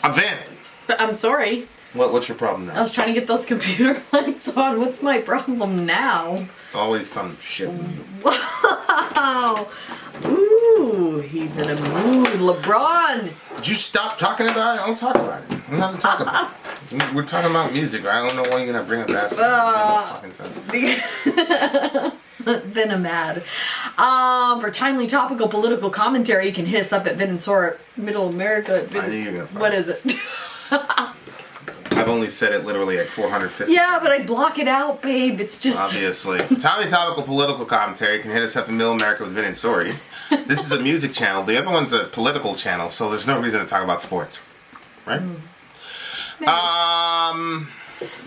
I'm Vin. I'm sorry. What's your problem I now? was trying to get those computer lights on. What's my problem now? Always some shit. Wow. Ooh, he's in a mood. LeBron. Did you stop talking about it? I don't talk about it. I'm not talking about it. We're talking about music, right? I don't know why you're gonna bring up basketball. Venomad. For timely, topical, political commentary, you can hit us up at Vin and Sori, Middle America. I knew you were gonna find What is it? I've only said it literally like 450 Yeah, times. but I block it out, babe. It's just... Obviously. Timely, topical, political commentary. You can hit us up in Middle America with Vin and Sori. This is a music channel. The other one's a political channel, so there's no reason to talk about sports. Right?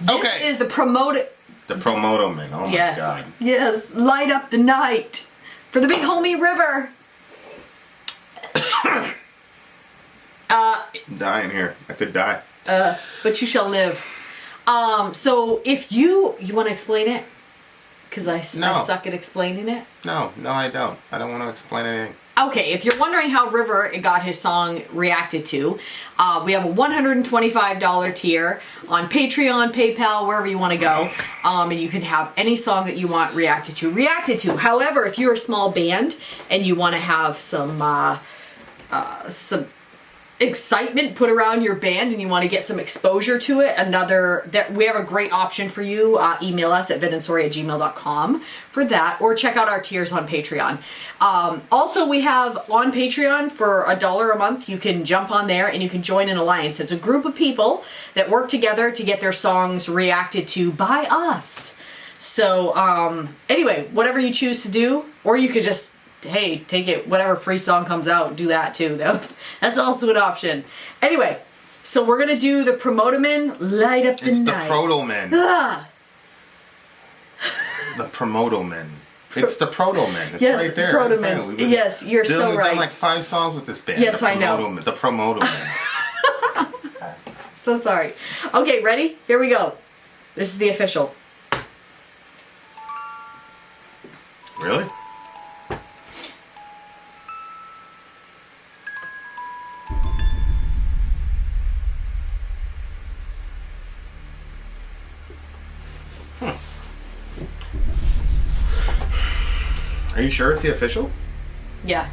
Okay. This is the promoted... The Protomen. Oh my god. Yes. Light up the night for the big homie river. I'm dying here. I could die. But you shall live. So if you want to explain it, because I suck at explaining it. No, I don't. I don't want to explain anything. Okay, if you're wondering how River got his song reacted to, we have a $125 tier on Patreon, PayPal, wherever you want to go, and you can have any song that you want reacted to. However, if you're a small band and you want to have some excitement put around your band and you want to get some exposure to it, we have a great option for you. Email us at vinandsori@gmail.com for that, or check out our tiers on Patreon. Also, we have on Patreon for $1 a month, you can jump on there and you can join an alliance. It's a group of people that work together to get their songs reacted to by us. So anyway, whatever you choose to do, or you could just, hey, take it, whatever free song comes out, do that too. That's also an option. Anyway, so we're going to do the Protomen-Light Up The Night. It's the Protomen. Ah. The Protomen. It's the Protomen. It's Yes, right there. Protomen. Yes, you're so We've right. done like 5 songs with this band. Yes, I know. The Protomen. So sorry. Okay, ready? Here we go. This is the official. Really? Are you sure it's the official? Yeah.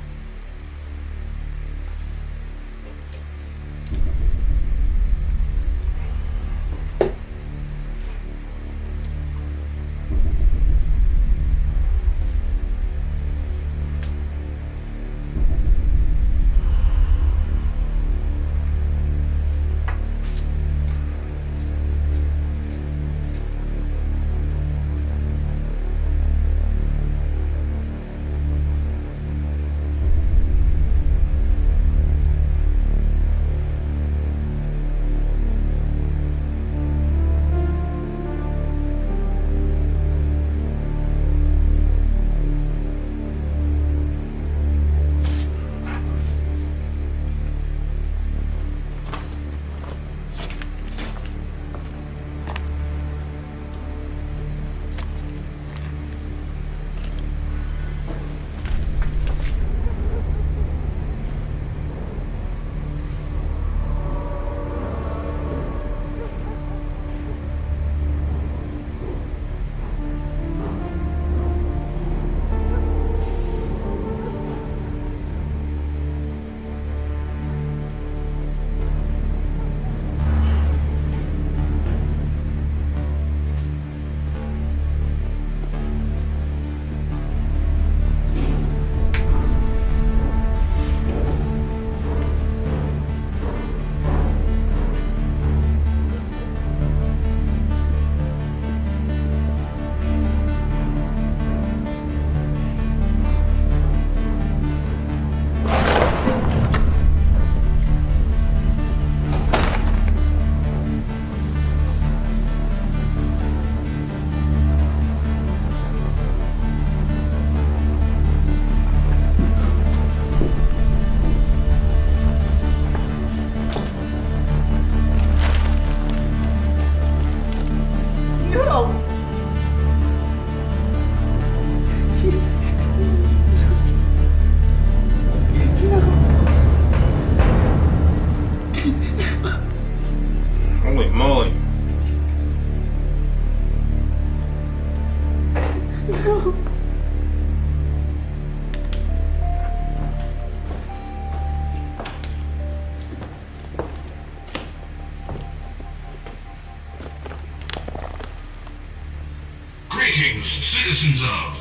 Greetings, citizens of...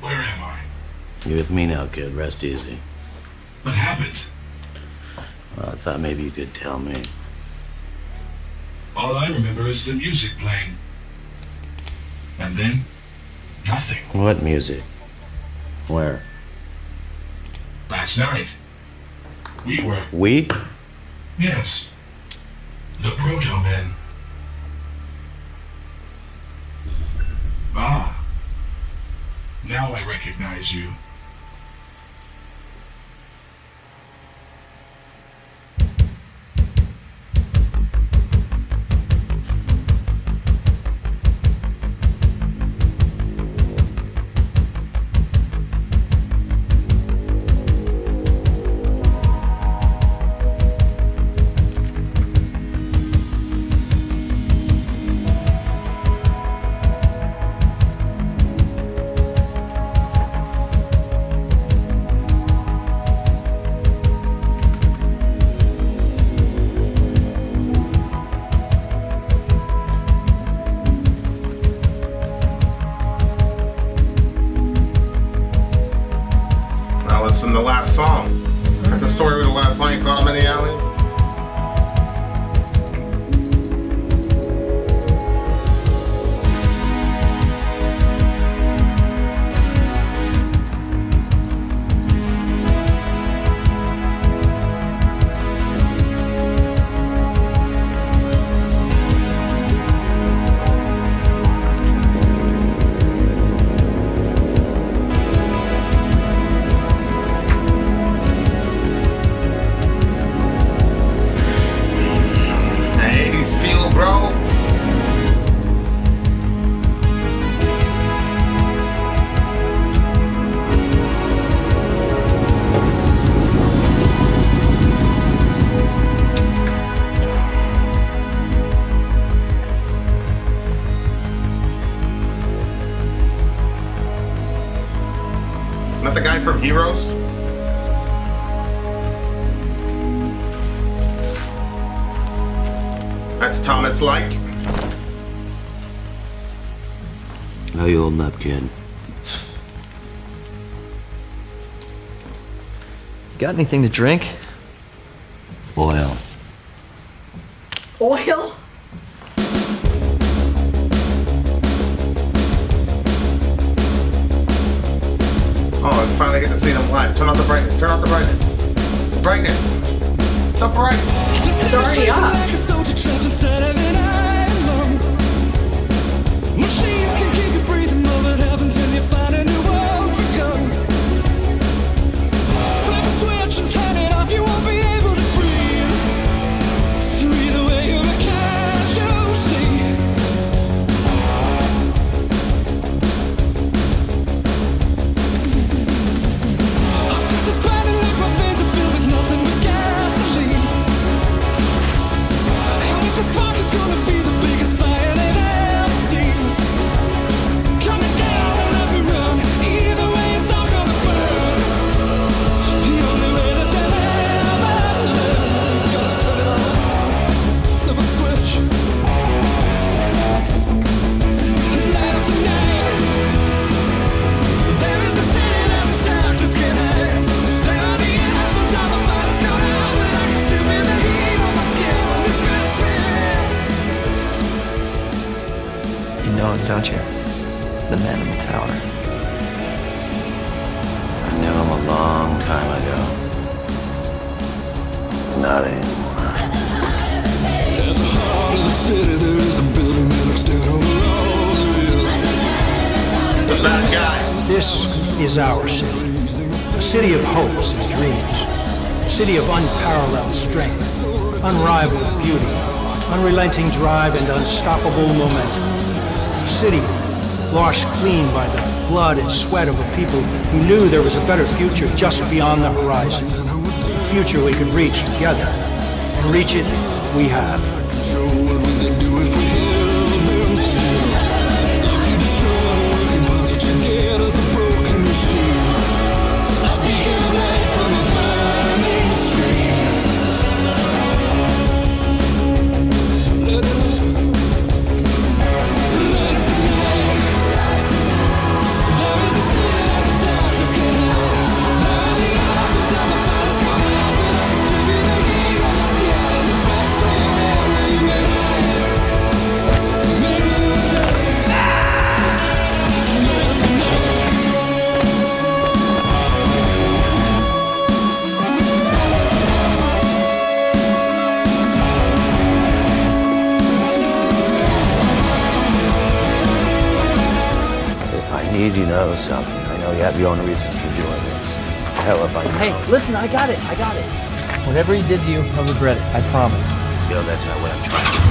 Where am I? You're with me now, kid. Rest easy. What happened? Well, I thought maybe you could tell me. All I remember is the music playing. And then, nothing. What music? Where? Last night, we were... We? Yes. The Protomen. Ah. Now I recognize you. From the last song. That's the story of the last song. You caught him in the alley. Not the guy from Heroes? That's Thomas Light. How you holding up, kid? Got anything to drink? Oil. Oil? Oh, I finally get to see them live. Turn off the brightness. Turn off the brightness. Brightness. The brightness. It's already up. Machines can keep you breathing, but what happens when you find a new world's begun? Flip a switch and turn it off, you won't be able to breathe. So either way you're a casualty. I've got this burning like my veins are filled with nothing but gasoline. And with the spark it's gonna be the biggest fire they've ever seen. Coming down and let me run. Either way it's all gonna burn. The only way that they'll ever learn. Gotta turn it on. Flip a switch. Light up the night. There is a city that the darkness can hide. There are the embers of a fire so now that I can still feel the heat on my skin when this gets me. You know him, don't you? The man in the tower. I knew him a long time ago. Not anymore. At the heart of the city there is a building that looks down on the road there is. It's a bad guy. This is our city. A city of hopes and dreams. A city of unparalleled strength, unrivaled beauty, unrelenting drive, and unstoppable momentum. A city washed clean by the blood and sweat of a people who knew there was a better future just beyond the horizon. A future we could reach together. And reach it, we have. So what would they do if we held them still? If you destroy the working parts, what you get is a broken machine. I'll be here light from a burning screen. Let it up the night. know something. I know you have your own reasons for doing this. Hell if I know. Hey, listen, I got it. Whatever he did to you, I'll regret it. I promise. Yo, that's not what I'm trying to say.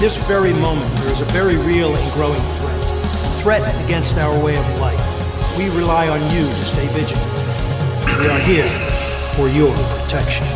This very moment, there is a very real and growing threat. A threat against our way of life. We rely on you to stay vigilant. We are here for your protection.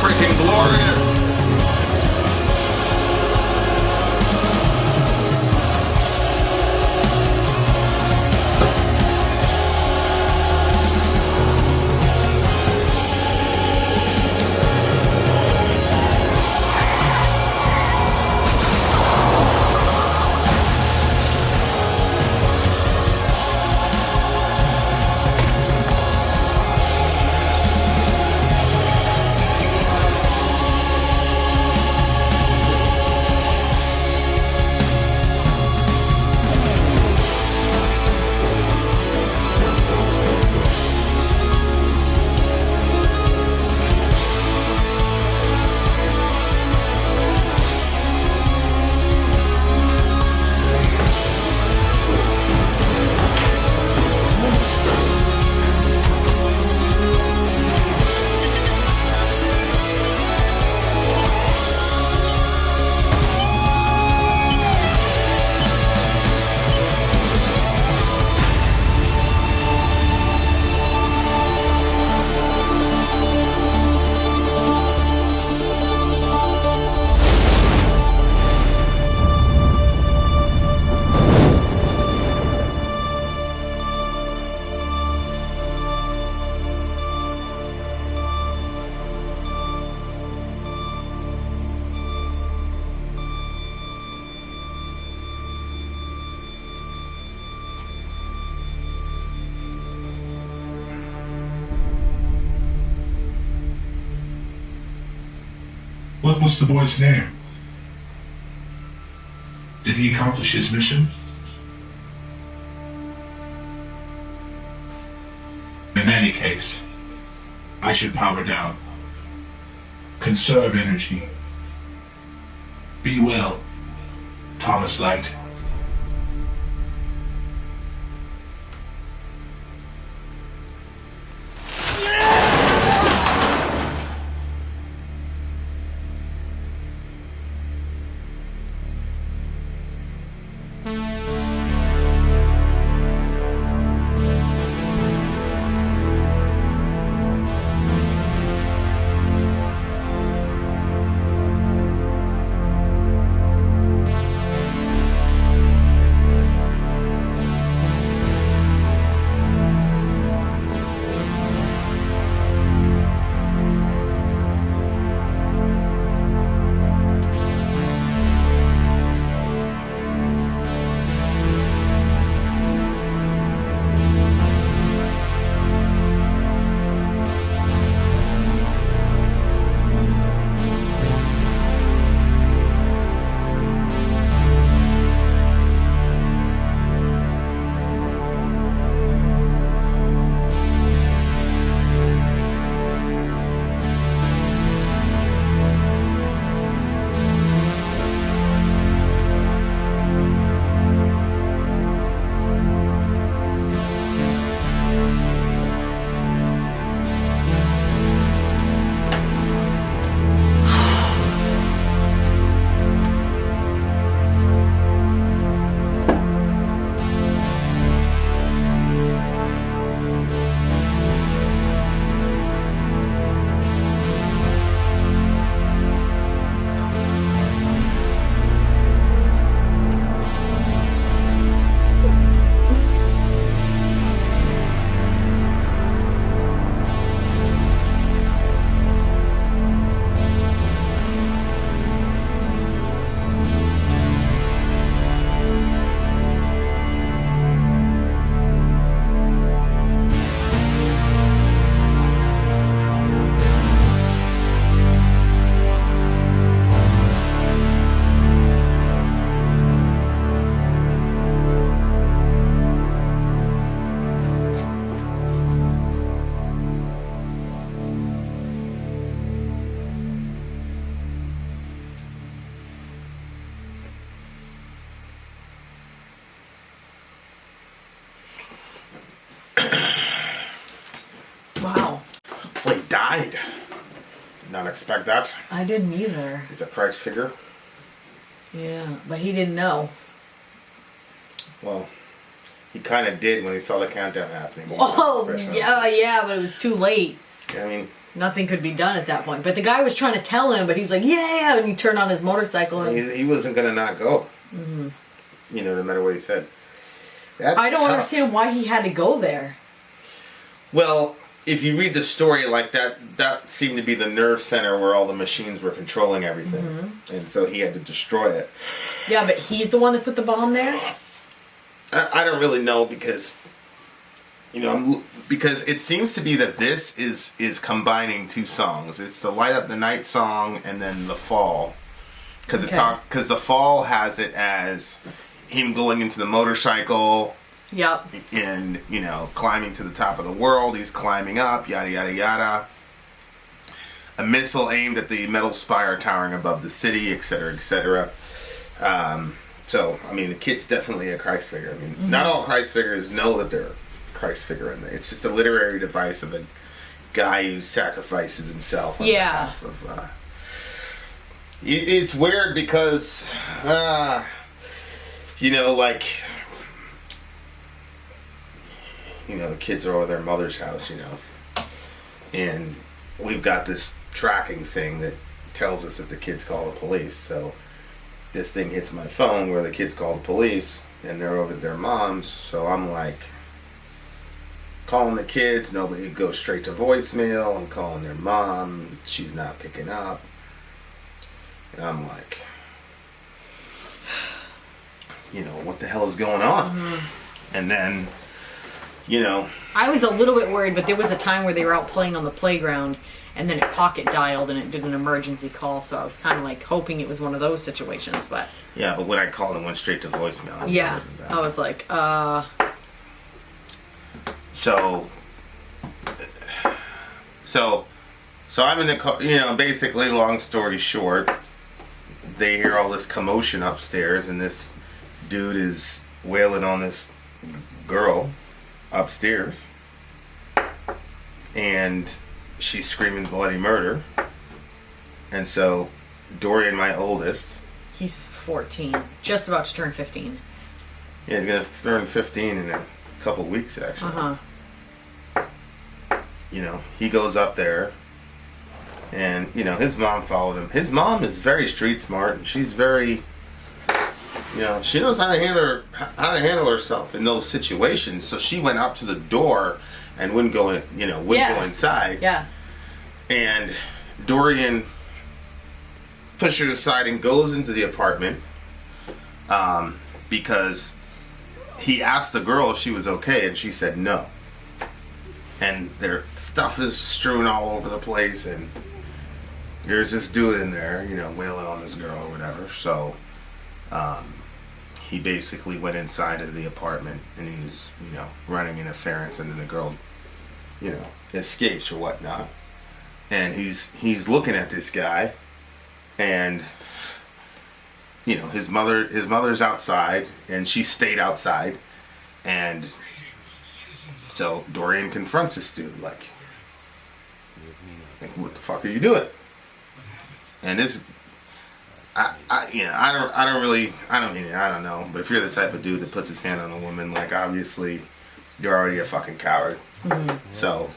Freaking glorious! What was the boy's name? Did he accomplish his mission? In any case, I should power down. Conserve energy. Be well, Thomas Light. expect that. I didn't either. It's a price figure. Yeah, but he didn't know. Well, he kind of did when he saw the countdown happening. He saw the threshold. yeah, but it was too late. I mean, Nothing could be done at that point. But the guy was trying to tell him, but he was like, yeah, and he turned on his motorcycle. And he wasn't going to not go. Mm-hmm. You know, no matter what he said. I don't understand why he had to go there. Well, if you read the story like that seemed to be the nerve center where all the machines were controlling everything. Mm-hmm. And so he had to destroy it. Yeah, but he's the one that put the bomb there? I don't really know because, because it seems to be that this is combining two songs. It's the Light Up the Night song and then The Fall. Because The Fall has it as him going into the motorcycle. Yep. And, climbing to the top of the world. He's climbing up, yada, yada, yada. A missile aimed at the metal spire towering above the city, etc., etc. So, the kid's definitely a Christ figure. Not all Christ figures know that they're a Christ figure. It's just a literary device of a guy who sacrifices himself on behalf of... it's weird because, the kids are over their mother's house, and we've got this tracking thing that tells us that the kids call the police. So this thing hits my phone where the kids call the police and they're over at their mom's. So I'm like calling the kids, nobody goes straight to voicemail. I'm calling their mom, she's not picking up. And I'm like, what the hell is going on? Mm-hmm. And then, I was a little bit worried, but there was a time where they were out playing on the playground and then it pocket dialed and it did an emergency call, so I was kind of like hoping it was one of those situations, but... Yeah, but when I called, it went straight to voicemail. Yeah, I was like, So I'm in the car, basically, long story short, they hear all this commotion upstairs and this dude is wailing on this girl upstairs. And she's screaming bloody murder. And so Dorian, my oldest... He's 14, just about to turn 15. Yeah, he's going to turn 15 in a couple weeks, actually. He goes up there, and, his mom followed him. His mom is very street smart, and she's very, she knows how to handle herself in those situations. So she went up to the door and wouldn't go inside. Yeah. And Dorian pushed her aside and goes into the apartment because he asked the girl if she was okay, and she said no. And their stuff is strewn all over the place, and there's this dude in there, wailing on this girl or whatever. So he basically went inside of the apartment, and he's, running interference, and then the girl, escapes or whatnot. And he's looking at this guy, and his mother's outside, and she stayed outside, and so Dorian confronts this dude like what the fuck are you doing? And this, I don't know, but if you're the type of dude that puts his hand on a woman, like, obviously you're already a fucking coward. Mm-hmm. So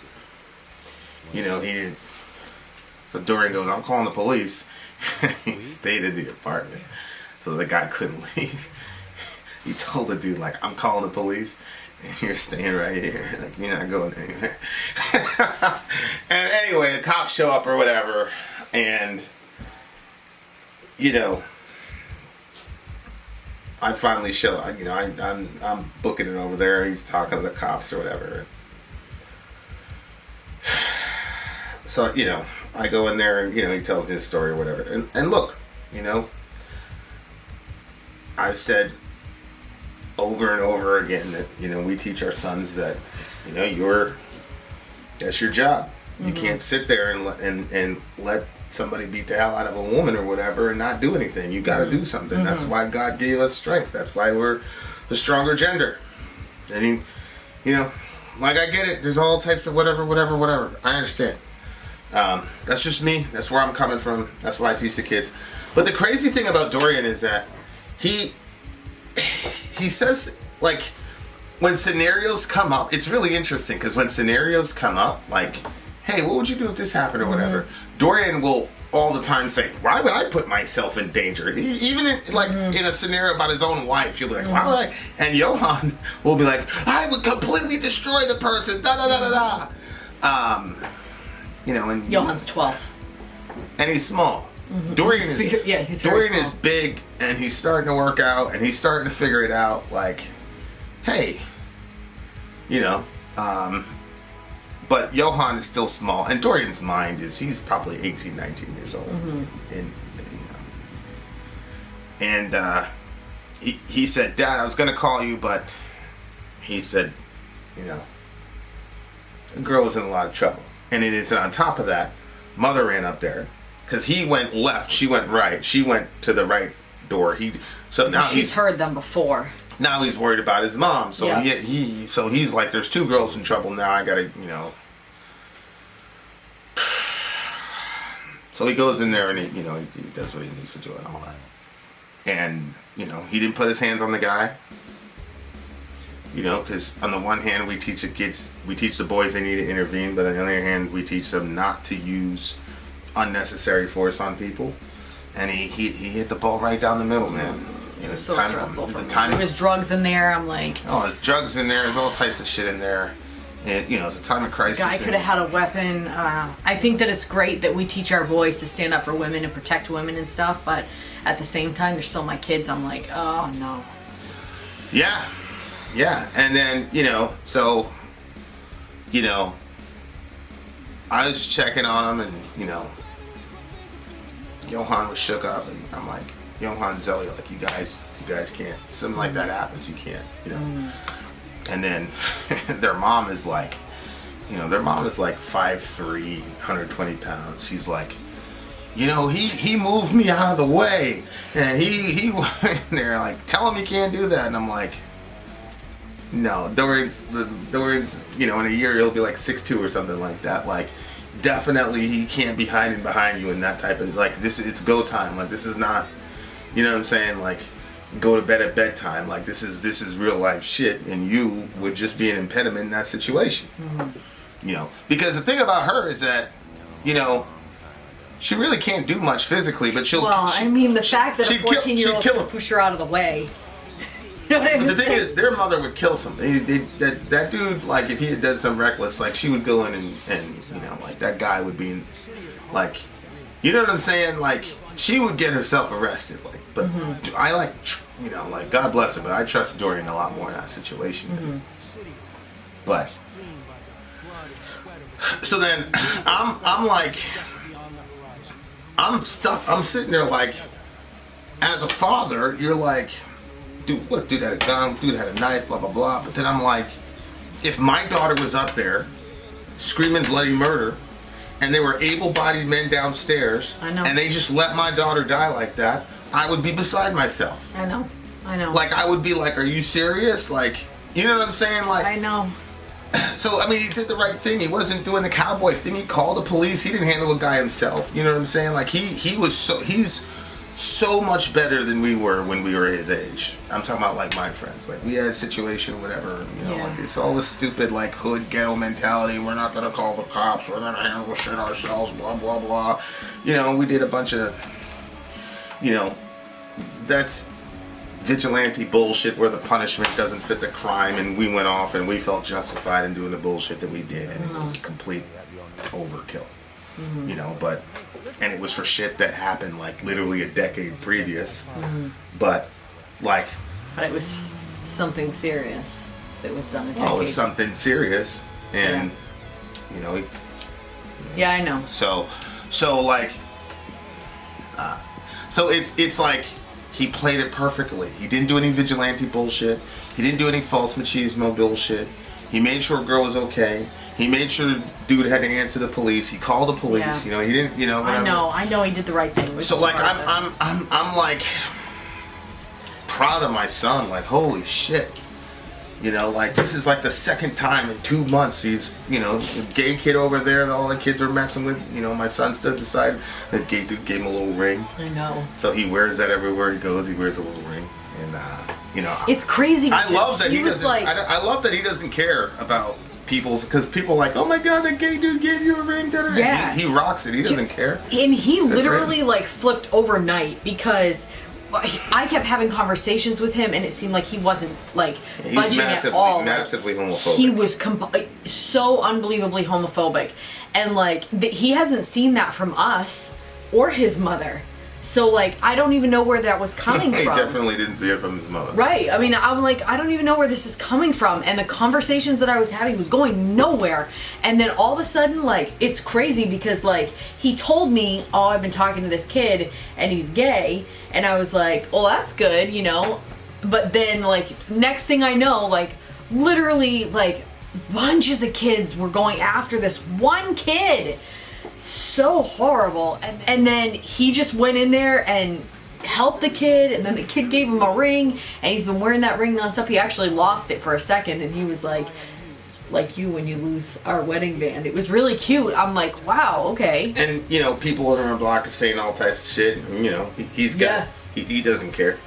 so Dorian goes, I'm calling the police. He stayed in the apartment, so the guy couldn't leave. He told the dude, like, I'm calling the police, and you're staying right here. Like, you're not going anywhere. And anyway, the cops show up or whatever, and, I finally show up. I'm booking it over there. He's talking to the cops or whatever. So, I go in there and, he tells me his story or whatever. And look, I've said over and over again that, we teach our sons that, that's your job. Mm-hmm. You can't sit there and let somebody beat the hell out of a woman or whatever and not do anything. You got to do something. Mm-hmm. That's why God gave us strength. That's why we're the stronger gender. And like, I get it. There's all types of whatever. I understand. That's just me. That's where I'm coming from. That's why I teach the kids. But the crazy thing about Dorian is that he says, like, when scenarios come up, it's really interesting because when scenarios come up, like, hey, what would you do if this happened or whatever, Dorian will all the time say, why would I put myself in danger? Even in, like, in a scenario about his own wife, he'll be like, why would I? And Johan will be like, I would completely destroy the person, da-da-da-da-da. You know, and Johan's 12. and he's small. Dorian is he's very Dorian small. is big, and he's starting to work out, and he's starting to figure it out. Like, hey, you know, but Johan is still small, and Dorian's mind is—he's probably 18, 19 years old, and you know, and he said, "Dad, I was going to call you, but," he said, "you know, the girl was in a lot of trouble." And it is on top of that, Mother ran up there because he went left, she went right. She went to the right door. So now She's heard them before. Now he's worried about his mom. So Yeah. he's like, there's two girls in trouble now. I gotta, you know. So he goes in there and he does what he needs to do and all that. And you know, he didn't put his hands on the guy. You know, because on the one hand, we teach the boys they need to intervene, but on the other hand, we teach them not to use unnecessary force on people. And he hit the ball right down the middle, man. You know, So stressful. there was drugs in there. I'm like, oh, there's drugs in there. There's all types of shit in there. And you know, it's a time of crisis. guy could have had a weapon. I think that it's great that we teach our boys to stand up for women and protect women and stuff, but at the same time, they're still my kids. I'm like, oh no. Yeah, and then, you know, so, you know, I was checking on him, and, you know, Johan was shook up, and I'm like, Johan, Zoe, like, you guys can't, something like that happens, you can't, you know. And then their mom is like, you know, 5'3", 120 pounds. She's like, you know, he moved me out of the way, and he went in there, like, tell him he can't do that, and I'm like, no, Dorian's, you know, in a year he'll be like 6'2" or something like that. Like, definitely he can't be hiding behind you in that type of, like, it's go time. Like, this is not, you know what I'm saying? Like, go to bed at bedtime. Like, this is real life shit, and you would just be an impediment in that situation. You know, because the thing about her is that, you know, she really can't do much physically, but she'll. Well, I mean, the fact that a she'd kill- 14-year-old she'd kill can him. push her out of the way. You know what I mean? But the thing is, their mother would kill somebody. That dude, like, if he had done some reckless, like, she would go in and you know, like, that guy would be, like, you know what I'm saying? Like, she would get herself arrested. Like, but I like, you know, like, God bless her, but I trust Dorian a lot more in that situation. But so then I'm like, I'm stuck. I'm sitting there like, as a father, you're like, dude, look, dude had a gun, dude had a knife, blah, blah, blah. But then I'm like, if my daughter was up there screaming bloody murder, and there were able-bodied men downstairs, I know. and they just let my daughter die like that, I would be beside myself. I know. Like, I would be like, are you serious? Like, you know what I'm saying? Like, I know. so, I mean, he did the right thing. He wasn't doing the cowboy thing. He called the police. He didn't handle the guy himself. You know what I'm saying? Like, he's so much better than we were when we were his age. I'm talking about, like, my friends. Like, we had a situation, whatever, you know, like, it's all this stupid, like, hood ghetto mentality. We're not going to call the cops. We're going to handle shit ourselves, blah, blah, blah. You know, we did a bunch of, you know, that's vigilante bullshit where the punishment doesn't fit the crime, and we went off and we felt justified in doing the bullshit that we did, and it was a complete overkill. You know, and it was for shit that happened like literally a decade previous. But it was something serious that was done a decade. Oh, it's something serious, and you know. Yeah, I know. So it's like he played it perfectly. He didn't do any vigilante bullshit. He didn't do any false machismo bullshit. He made sure a girl was okay. He made sure dude had to answer the police. He called the police. Yeah. You know, he didn't. You know. I know he did the right thing. So like, I'm like proud of my son. Like, holy shit. You know, like, this is like the second time in 2 months he's, you know, a gay kid over there that all the kids are messing with. You know, my son stood beside, the gay dude gave him a little ring. I know. So he wears that everywhere he goes. He wears a little ring. And, you know. It's crazy. I love that he was doesn't, like, I love that he doesn't care about people's, because people are like, oh my god, that gay dude gave you a ring. Da-da-da. Yeah. He rocks it. He doesn't care. And he Good for literally him. like flipped overnight because I kept having conversations with him and it seemed like he wasn't like He's budging at all. massively homophobic. He was so unbelievably homophobic, and like he hasn't seen that from us or his mother. So like I don't even know where that was coming He from. definitely didn't see it from his mother. Right. I mean, I'm like, I don't even know where this is coming from. And the conversations that I was having was going nowhere. And then all of a sudden, like, it's crazy because, like, he told me, oh, I've been talking to this kid and he's gay. And I was like, well, that's good, you know. But then, like, next thing I know, like, literally, like, bunches of kids were going after this one kid. So horrible. And then he just went in there and helped the kid, and then the kid gave him a ring, and he's been wearing that ring nonstop. He actually lost it for a second, and he was like you when you lose our wedding band. It was really cute. I'm like, wow, okay. And, you know, people over our block are saying all types of shit. And, you know, he's got, he doesn't care.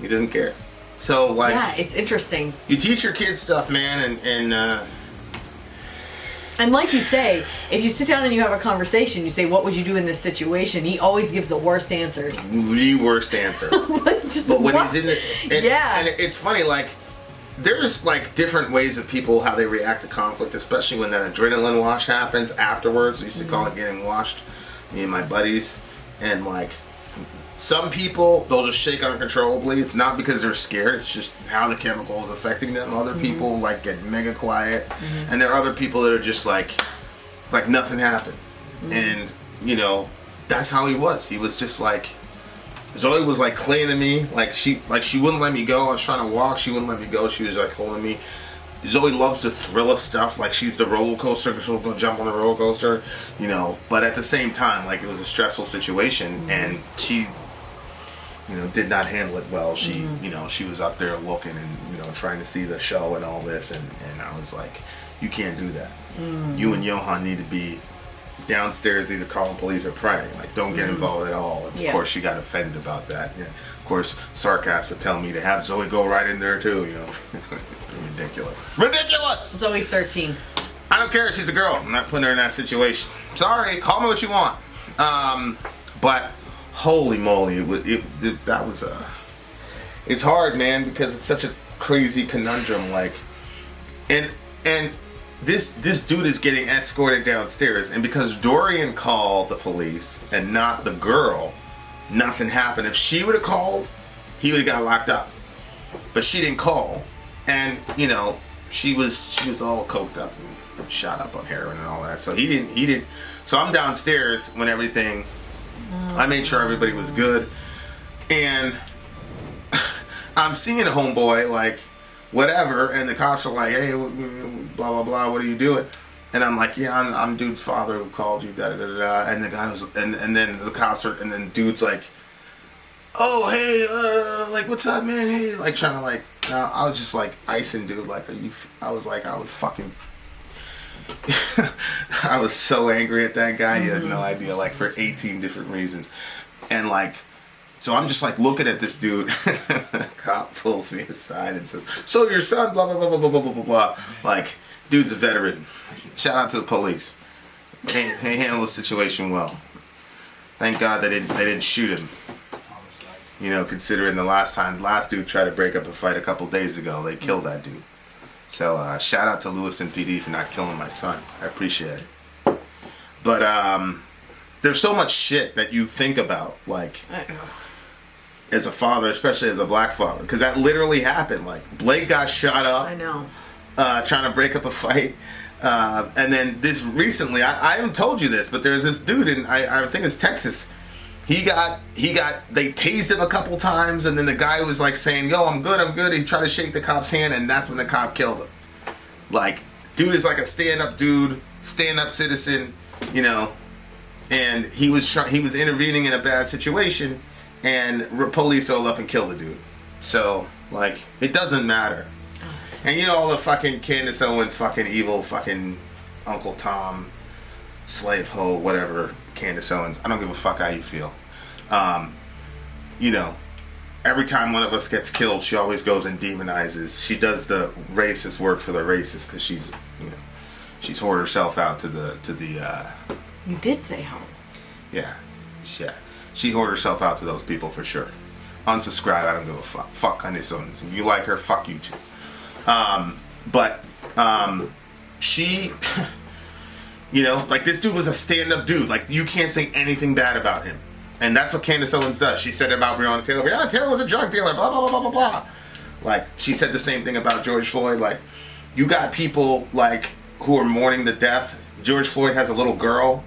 He doesn't care. So, like, yeah, it's interesting. You teach your kids stuff, man, and like you say, if you sit down and you have a conversation, you say, what would you do in this situation? He always gives the worst answers. The worst answer. But when he's in it, and it's funny, like, there's like different ways of people how they react to conflict, especially when that adrenaline wash happens afterwards. We used to call it getting washed, me and my buddies. And like, some people, they'll just shake uncontrollably. It's not because they're scared, it's just how the chemical is affecting them. Other people like get mega quiet, and there are other people that are just like nothing happened. And you know, that's how he was. He was just like, Zoe was like clinging to me, like she wouldn't let me go. I was trying to walk, she wouldn't let me go. She was like holding me. Zoe loves the thrill of stuff, like she's the roller coaster, she'll go jump on the roller coaster, you know. But at the same time, like, it was a stressful situation, and she, you know, did not handle it well. She, you know, she was up there looking and, you know, trying to see the show and all this, and I was like, you can't do that. You and Johan need to be downstairs either calling police or praying. Like, don't get involved at all. And of course, she got offended about that. Yeah. Of course, Sarkast would tell me to have Zoe go right in there too, you know. Ridiculous! Zoe's 13. I don't care if she's a girl. I'm not putting her in that situation. Sorry, call me what you want. But holy moly, that was it's hard, man, because it's such a crazy conundrum. Like, and this dude is getting escorted downstairs, and because Dorian called the police and not the girl, nothing happened. If she would have called, he would have got locked up. But she didn't call, and you know, she was all coked up and shot up on heroin and all that. So he didn't. So I'm downstairs when everything. I made sure everybody was good, and I'm seeing homeboy like whatever, and the cops are like, hey, blah blah blah, what are you doing? And I'm like, yeah, I'm dude's father who called you, da da da da. And the guy was, and then the cops are, and then dude's like, oh hey, like what's up, man? Hey, like trying to like, I was just like icing dude, like I was like, I would fucking. I was so angry at that guy, you had no idea, like for 18 different reasons. And like, so I'm just like looking at this dude. Cop pulls me aside and says, so your son, blah, blah, blah, blah, blah, blah, blah, blah. Like, dude's a veteran. Shout out to the police. They handled the situation well. Thank God they didn't shoot him. You know, considering the last dude tried to break up a fight a couple days ago, they killed that dude. So shout out to Lewiston PD for not killing my son. I appreciate it. But there's so much shit that you think about, like, as a father, especially as a black father, because that literally happened. Like, Blake got shot up. I know. Trying to break up a fight. And then this recently, I haven't told you this, but there's this dude in, I think it's Texas. They tased him a couple times, and then the guy was like saying, yo, I'm good. He tried to shake the cop's hand, and that's when the cop killed him. Like, dude is like a stand-up dude, stand-up citizen, you know, and he was intervening in a bad situation, and police rolled up and killed the dude. So, like, it doesn't matter. And you know all the fucking Candace Owens fucking evil fucking Uncle Tom, slave hoe, whatever, Candace Owens. I don't give a fuck how you feel. You know, every time one of us gets killed, she always goes and demonizes. She does the racist work for the racists because she's, you know, she's whored herself out to the. You did say home. Yeah. She whored herself out to those people for sure. Unsubscribe, I don't give a fuck. Fuck Candace Owens. If you like her, fuck you too. She, you know, like this dude was a stand-up dude. Like you can't say anything bad about him. And that's what Candace Owens does. She said about Breonna Taylor. Breonna Taylor was a drug dealer, blah, blah, blah, blah, blah, blah. Like, she said the same thing about George Floyd. Like, you got people, like, who are mourning the death. George Floyd has a little girl.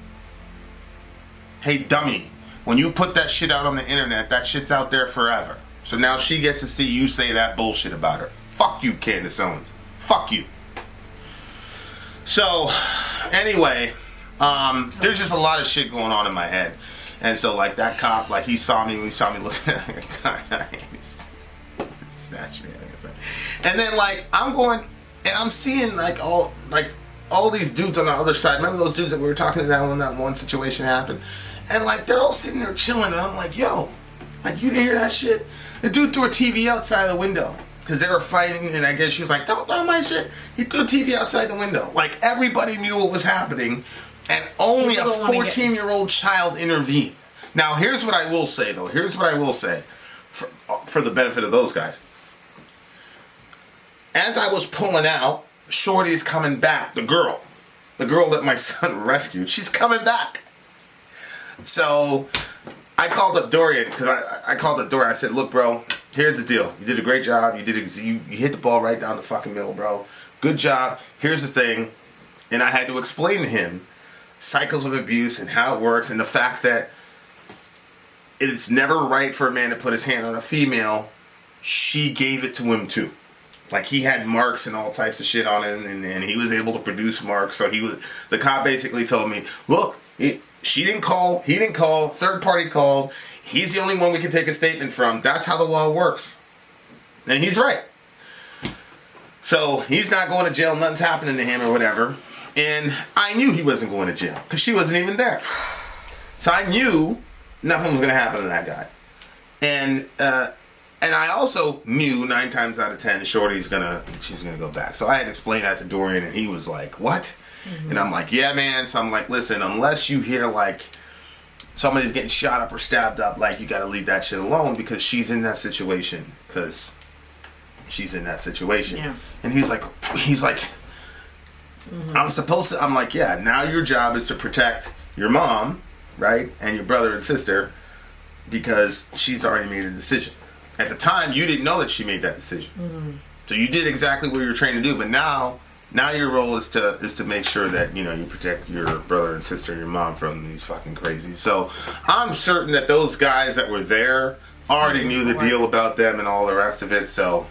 Hey, dummy. When you put that shit out on the internet, that shit's out there forever. So now she gets to see you say that bullshit about her. Fuck you, Candace Owens. Fuck you. So, anyway, there's just a lot of shit going on in my head. And so, like, that cop, like, he saw me looking at the guy. He snatched me. And then, like, I'm going, and I'm seeing, like, all these dudes on the other side. Remember those dudes that we were talking to when that one situation happened? And, like, they're all sitting there chilling, and I'm like, yo, like, you didn't hear that shit? The dude threw a TV outside the window. Because they were fighting, and I guess she was like, don't throw my shit. He threw a TV outside the window. Like, everybody knew what was happening. And only a 14-year-old child intervened. Now, here's what I will say, though. Here's what I will say for the benefit of those guys. As I was pulling out, Shorty's coming back. The girl that my son rescued, she's coming back. So I called up Dorian, because I called up Dorian. I said, look, bro, here's the deal. You did a great job. You hit the ball right down the fucking middle, bro. Good job. Here's the thing. And I had to explain to him cycles of abuse and how it works, and the fact that it's never right for a man to put his hand on a female. She gave it to him too. Like, he had marks and all types of shit on it, and he was able to produce marks. So the cop basically told me, look, she didn't call, he didn't call, third party called. He's the only one we can take a statement from. That's how the law works. And he's right. So he's not going to jail. Nothing's happening to him or whatever. And I knew he wasn't going to jail because she wasn't even there. So I knew nothing was going to happen to that guy. And I also knew 9 times out of 10 Shorty's she's gonna go back. So I had to explain that to Dorian, and he was like, what? Mm-hmm. And I'm like, yeah, man. So I'm like, listen, unless you hear like somebody's getting shot up or stabbed up, like, you gotta leave that shit alone, because she's in that situation. Yeah. And he's like, mm-hmm. I'm like, yeah, now your job is to protect your mom, right? And your brother and sister, because she's already made a decision. At the time, you didn't know that she made that decision. Mm-hmm. So you did exactly what you were trained to do. But now your role is to make sure that, you know, you protect your brother and sister and your mom from these fucking crazies. So I'm certain that those guys that were there already knew the deal about them and all the rest of it. So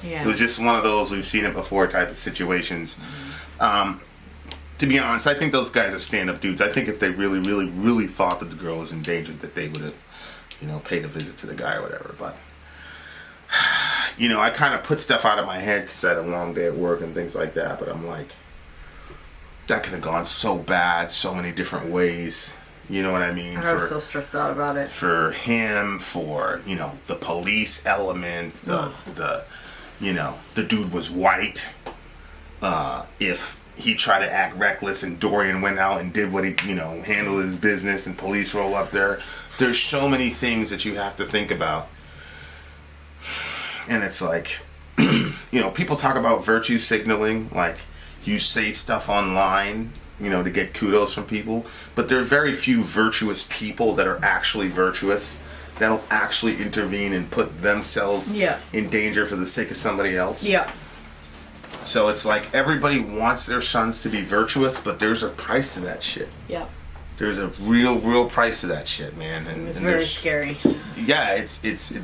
yeah. It was just one of those we've seen it before type of situations. Mm-hmm. To be honest, I think those guys are stand-up dudes. I think if they really, really, really thought that the girl was endangered, that they would have, you know, paid a visit to the guy or whatever. But you know, I kind of put stuff out of my head because I had a long day at work and things like that. But I'm like, that could have gone so bad, so many different ways. You know what I mean? I was so stressed out about it. For him, for, you know, the police element, the you know, the dude was white. If he tried to act reckless and Dorian went out and did what he, you know, handled his business and police roll up there. There's so many things that you have to think about. And it's like, you know, people talk about virtue signaling, like you say stuff online, you know, to get kudos from people. But there are very few virtuous people that are actually virtuous, that'll actually intervene and put themselves in danger for the sake of somebody else. Yeah. So it's like everybody wants their sons to be virtuous, but there's a price to that shit. Yeah. There's a real price to that shit, man. And it's very scary. Yeah, it's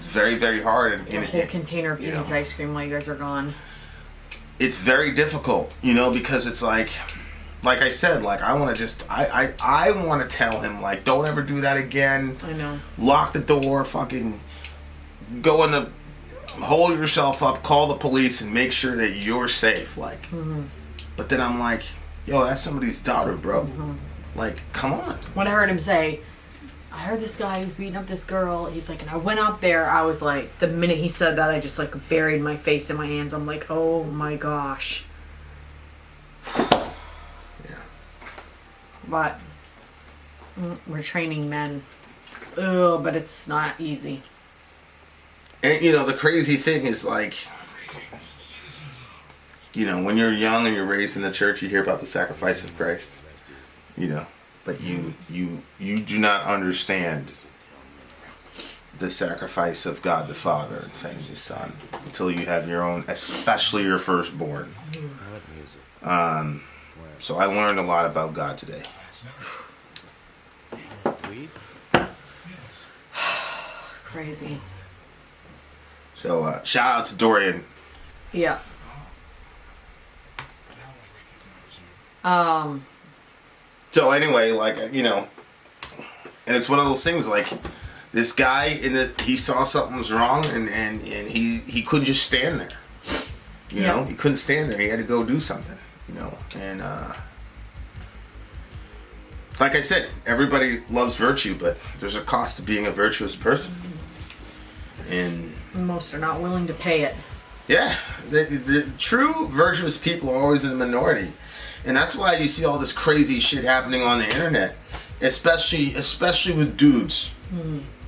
very, very hard. And a whole container of Penny's ice cream while you guys are gone. It's very difficult, you know, because it's like I said, like, I want to tell him, like, don't ever do that again. I know. Lock the door, fucking go in the hold yourself up, call the police, and make sure that you're safe. Like, but then I'm like, yo, that's somebody's daughter, bro. Like, come on. When I heard him say, I heard this guy who's beating up this girl. He's like, and I went up there. I was like, the minute he said that, I just like buried my face in my hands. I'm like, oh my gosh. Yeah. But we're training men. Ugh, but it's not easy. And you know, the crazy thing is, like, you know, when you're young and you're raised in the church, you hear about the sacrifice of Christ. You know, but you do not understand the sacrifice of God the Father in sending His Son until you have your own, especially your firstborn. So I learned a lot about God today. Crazy. So shout out to Dorian. Yeah. So anyway, like, you know, and it's one of those things, like, this guy he saw something was wrong, and he couldn't just stand there. You know, he couldn't stand there. He had to go do something. You know, and like I said, everybody loves virtue, but there's a cost to being a virtuous person. And most are not willing to pay it. yeah, the true virtuous people are always in the minority. And that's why you see all this crazy shit happening on the internet, especially with dudes,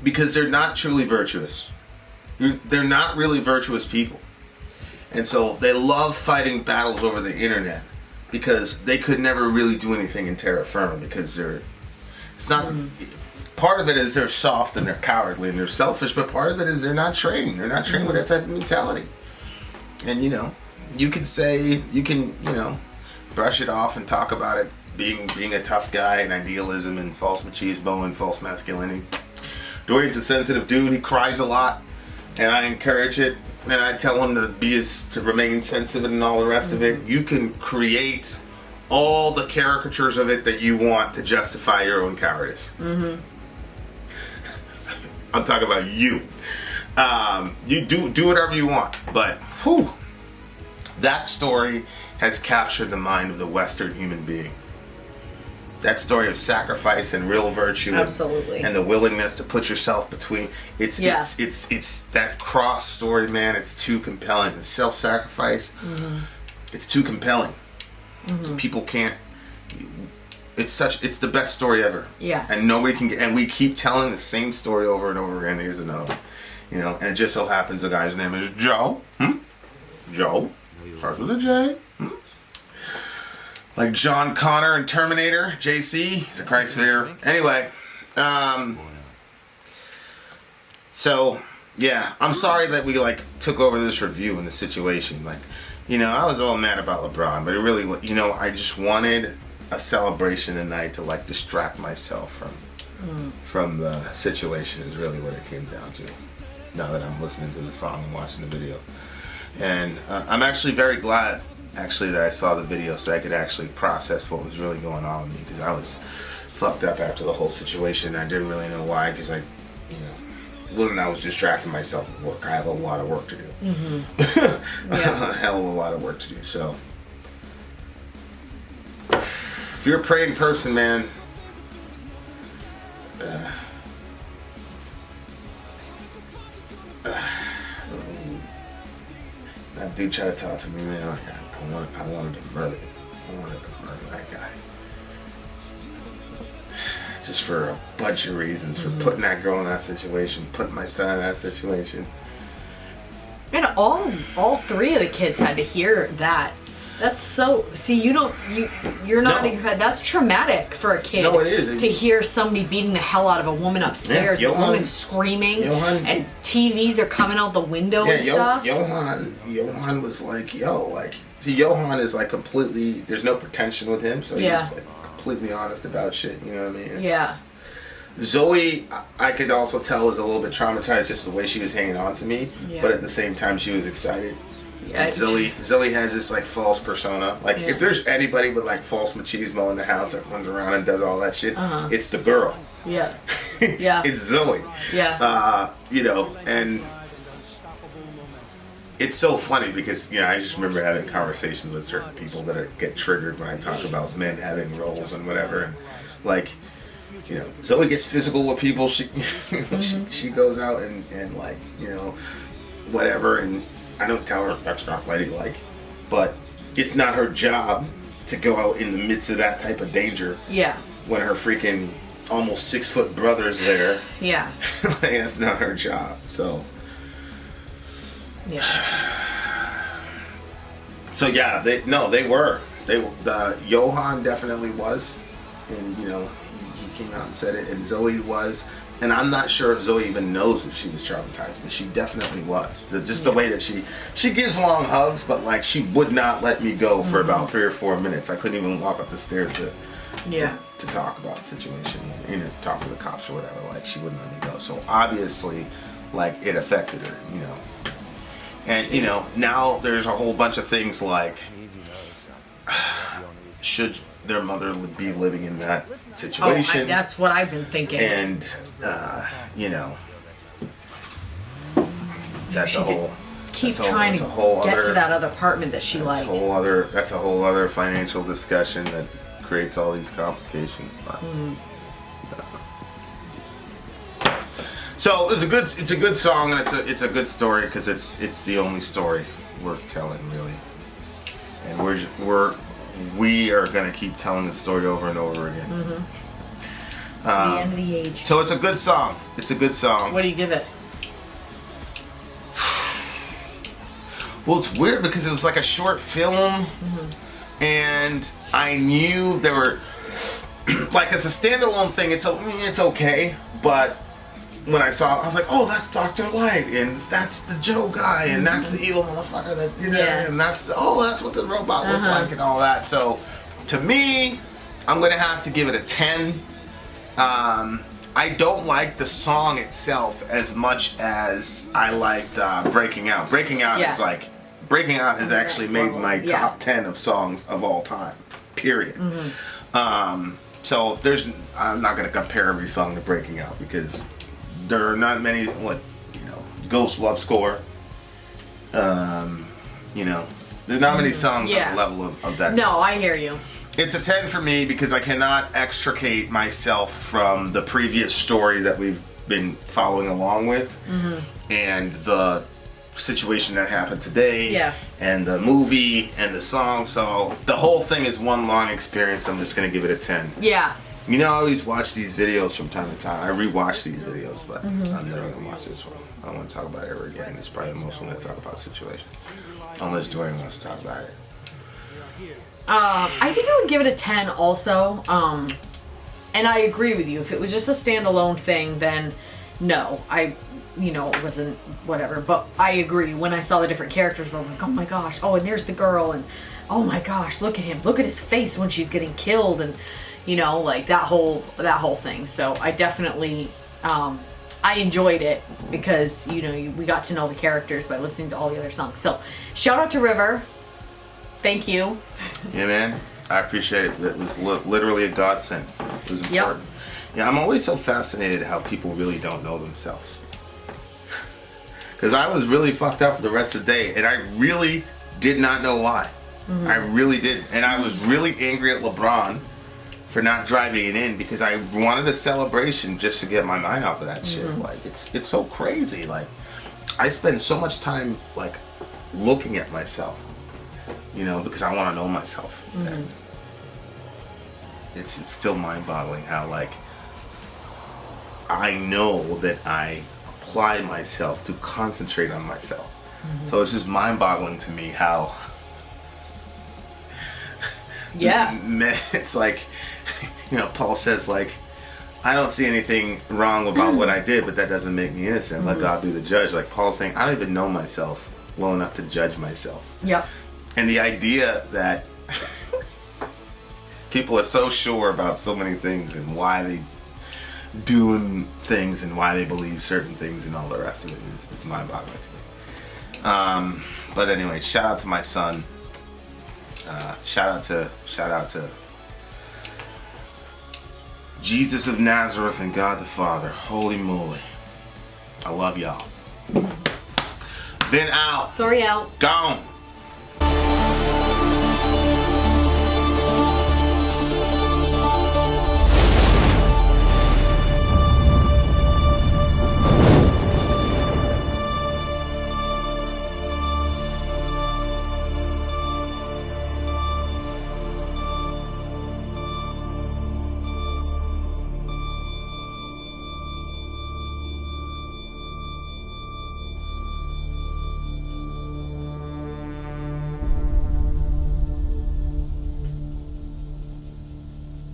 because they're not truly virtuous. They're not really virtuous people, and so they love fighting battles over the internet because they could never really do anything in terra firma because it's not. Part of it is they're soft and they're cowardly and they're selfish, but part of it is they're not trained. They're not trained with that type of mentality. And you know, you can brush it off and talk about it being a tough guy and idealism and false machismo and false masculinity. Dorian's a sensitive dude. He cries a lot, and I encourage it. And I tell him to remain sensitive and all the rest of it. You can create all the caricatures of it that you want to justify your own cowardice. I'm talking about you. You do whatever you want, but that story has captured the mind of the Western human being. That story of sacrifice and real virtue, absolutely, and the willingness to put yourself between. It's that cross story, man. It's too compelling. The self-sacrifice. It's too compelling. People can't. It's the best story ever. Yeah. And nobody can get. And we keep telling the same story over and over again. Here's another one. You know, and it just so happens the guy's name is Joe. Joe. Starts with a J. Like John Connor in Terminator, JC. He's a Christ figure. Anyway, so yeah, I'm sorry that we took over this review and the situation. Like, you know, I was all mad about LeBron, but it really, you know, I just wanted a celebration tonight to distract myself from the situation. Is really what it came down to. Now that I'm listening to the song and watching the video, and I'm actually very glad. That I saw the video so I could actually process what was really going on with me, because I was fucked up after the whole situation. I didn't really know why, because I was distracting myself with work. I have a lot of work to do. A hell of a lot of work to do. So if you're a praying person, man, that dude tried to talk to me, man. I wanted to murder that guy. Just for a bunch of reasons. For putting that girl in that situation, putting my son in that situation. And all three of the kids had to hear that. That's so. See, you're not. No. That's traumatic for a kid. No, it is. To hear somebody beating the hell out of a woman upstairs, the woman screaming, and TVs are coming out the window and stuff. Johan was see, Johan is completely. There's no pretension with him, so he's completely honest about shit. You know what I mean? Yeah. Zoe, I could also tell, was a little bit traumatized just the way she was hanging on to me, but at the same time she was excited. Yeah, Zoe has this false persona. If there's anybody with false machismo in the house that runs around and does all that shit, it's the girl. Yeah. Yeah. It's Zoe. Yeah. You know, and it's so funny because, you know, I just remember having conversations with certain people that get triggered when I talk about men having roles and whatever. And like, you know, Zoe gets physical with people. She she goes out and like, you know, whatever. And I don't tell her that's not ladylike, but it's not her job to go out in the midst of that type of danger. Yeah. When her freaking almost 6 foot brother's there. Yeah. Like, that's not her job. So. Yeah. So yeah, they were. Johan definitely was, and you know, he came out and said it, and Zoe was, and I'm not sure Zoe even knows that she was traumatized, but she definitely was. The way that she gives long hugs, but like she would not let me go for about 3 or 4 minutes. I couldn't even walk up the stairs to talk about the situation, you know, talk to the cops or whatever. Like she wouldn't let me go. So obviously, like it affected her, you know. And you know, now there's a whole bunch of things like, should their mother be living in that situation? That's what I've been thinking. And you know, that's a whole. Keep trying to get to that other apartment that she liked. That's a whole other financial discussion that creates all these complications. But, so it's a good song, and it's a good story because it's the only story worth telling, really. And we are gonna keep telling the story over and over again. The end of the age. So it's a good song. It's a good song. What do you give it? Well, it's weird because it was like a short film, and I knew there were like as a standalone thing. It's okay, but when I saw it, I was like, oh, that's Dr. Light, and that's the Joe guy, and that's the evil motherfucker that did it, and that's what the robot looked like, and all that. So, to me, I'm gonna have to give it a 10. I don't like the song itself as much as I liked Breaking Out. Breaking Out has actually made my top 10 of songs of all time. Period. So I'm not gonna compare every song to Breaking Out because there are not many, Ghost Love Score. You know, there are not many songs on the level of that. No, song. I hear you. It's a 10 for me because I cannot extricate myself from the previous story that we've been following along with, and the situation that happened today, and the movie and the song. So the whole thing is one long experience. I'm just gonna give it a 10. Yeah. You know, I always watch these videos from time to time. I rewatch these videos, but I'm never gonna watch this one. I don't want to talk about it ever again. It's probably the most one to talk about the situation, unless Dorian wants to talk about it. I think I would give it a 10 also. And I agree with you. If it was just a standalone thing, then no. It wasn't whatever. But I agree. When I saw the different characters, I'm like, oh my gosh. Oh, and there's the girl. And oh my gosh, look at him. Look at his face when she's getting killed. And, like that whole thing. So I definitely, I enjoyed it because, we got to know the characters by listening to all the other songs. So shout out to River. Thank you. Yeah, man. I appreciate it. It was literally a godsend. It was important. Yeah, I'm always so fascinated how people really don't know themselves. Because I was really fucked up for the rest of the day, and I really did not know why. I really did. And I was really angry at LeBron for not driving it in because I wanted a celebration just to get my mind off of that shit. Like, it's so crazy. Like, I spend so much time, like, looking at myself. Because I want to know myself. And it's still mind-boggling how, like, I know that I apply myself to concentrate on myself. So it's just mind-boggling to me how... It's like, Paul says, like, I don't see anything wrong about what I did, but that doesn't make me innocent. Let God be the judge. Like, Paul's saying, I don't even know myself well enough to judge myself. Yep. And the idea that people are so sure about so many things and why they do things and why they believe certain things and all the rest of it is mind-boggling to me. But anyway, shout out to my son. Shout out to Jesus of Nazareth and God the Father. Holy moly. I love y'all. Vin out. Sori out. Gone.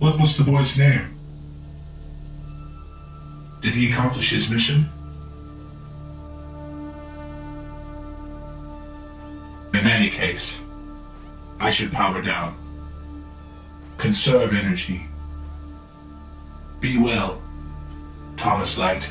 What was the boy's name? Did he accomplish his mission? In any case, I should power down. Conserve energy. Be well, Thomas Light.